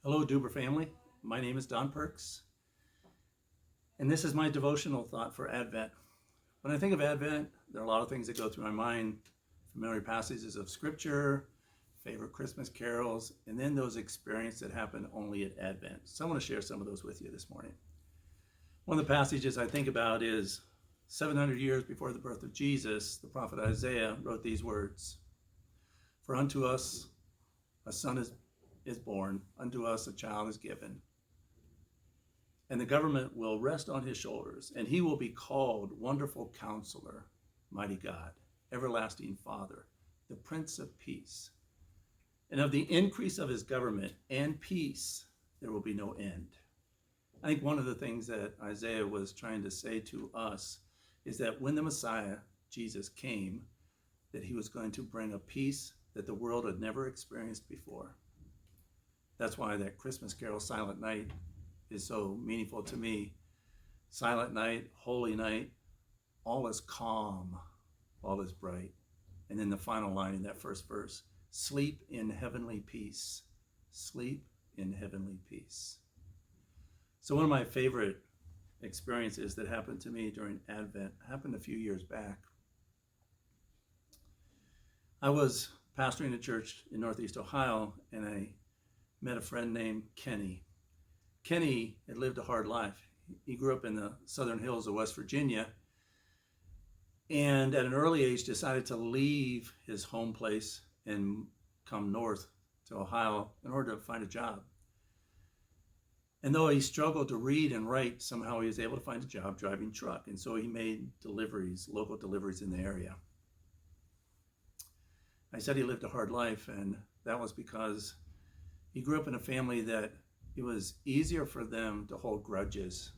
Hello, Duber family. My name is Don Perks, and this is my devotional thought for Advent. When I think of Advent, there are a lot of things that go through my mind. Familiar passages of Scripture, favorite Christmas carols, and then those experiences that happen only at Advent. So I want to share some of those with you this morning. One of the passages I think about is 700 years before the birth of Jesus, the prophet Isaiah wrote these words, "For unto us a son is born, unto us a child is given, and the government will rest on his shoulders, and he will be called Wonderful Counselor, Mighty God, Everlasting Father, the Prince of Peace. And of the increase of his government and peace there will be no end." I think one of the things that Isaiah was trying to say to us is that when the Messiah, Jesus, came, that he was going to bring a peace that the world had never experienced before. That's why that Christmas carol, Silent Night, is so meaningful to me. Silent night, holy night, all is calm, all is bright. And then the final line in that first verse, sleep in heavenly peace, sleep in heavenly peace. So one of my favorite experiences that happened to me during Advent happened a few years back. I was pastoring a church in Northeast Ohio, and I met a friend named Kenny. Kenny had lived a hard life. He grew up in the southern hills of West Virginia, and at an early age decided to leave his home place and come north to Ohio in order to find a job. And though he struggled to read and write, somehow he was able to find a job driving truck. And so he made deliveries, local deliveries in the area. I said he lived a hard life, and that was because he grew up in a family that it was easier for them to hold grudges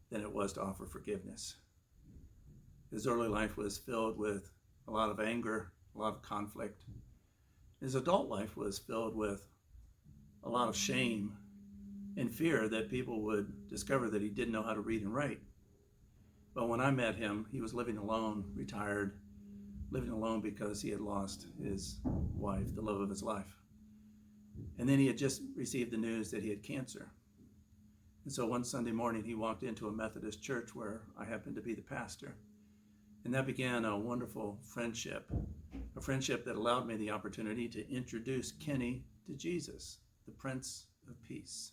than it was to offer forgiveness. His early life was filled with a lot of anger, a lot of conflict. His adult life was filled with a lot of shame and fear that people would discover that he didn't know how to read and write. But when I met him, he was living alone, retired, living alone because he had lost his wife, the love of his life. And then he had just received the news that he had cancer. And so one Sunday morning, he walked into a Methodist church where I happened to be the pastor. And that began a wonderful friendship, a friendship that allowed me the opportunity to introduce Kenny to Jesus, the Prince of Peace.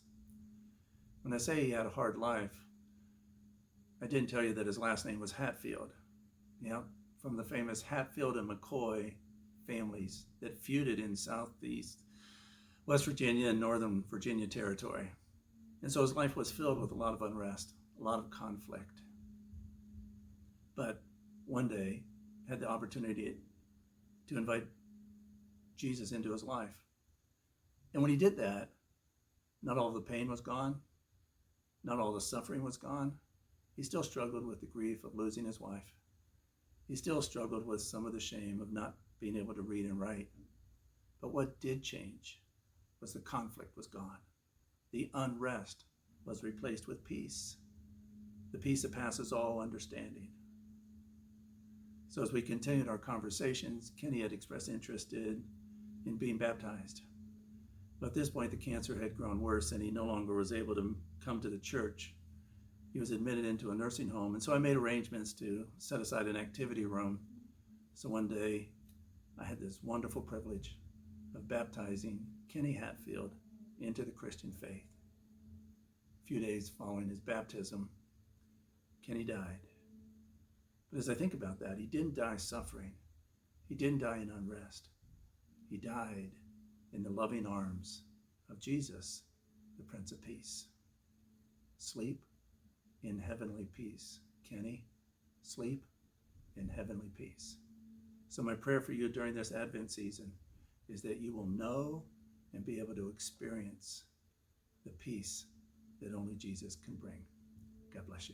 When I say he had a hard life, I didn't tell you that his last name was Hatfield. Yeah, from the famous Hatfield and McCoy families that feuded in Southeast West Virginia and Northern Virginia territory. And so his life was filled with a lot of unrest, a lot of conflict. But one day, had the opportunity to invite Jesus into his life. And when he did that, not all the pain was gone, not all the suffering was gone. He still struggled with the grief of losing his wife. He still struggled with some of the shame of not being able to read and write. But what did change was the conflict was gone. The unrest was replaced with peace, the peace that passes all understanding. So as we continued our conversations, Kenny had expressed interest in being baptized. But at this point, the cancer had grown worse, and he no longer was able to come to the church. He was admitted into a nursing home, and so I made arrangements to set aside an activity room. So one day, I had this wonderful privilege of baptizing Kenny Hatfield into the Christian faith. A few days following his baptism, Kenny died. But as I think about that, he didn't die suffering. He didn't die in unrest. He died in the loving arms of Jesus, the Prince of Peace. Sleep in heavenly peace. Kenny, sleep in heavenly peace. So my prayer for you during this Advent season is that you will know and be able to experience the peace that only Jesus can bring. God bless you.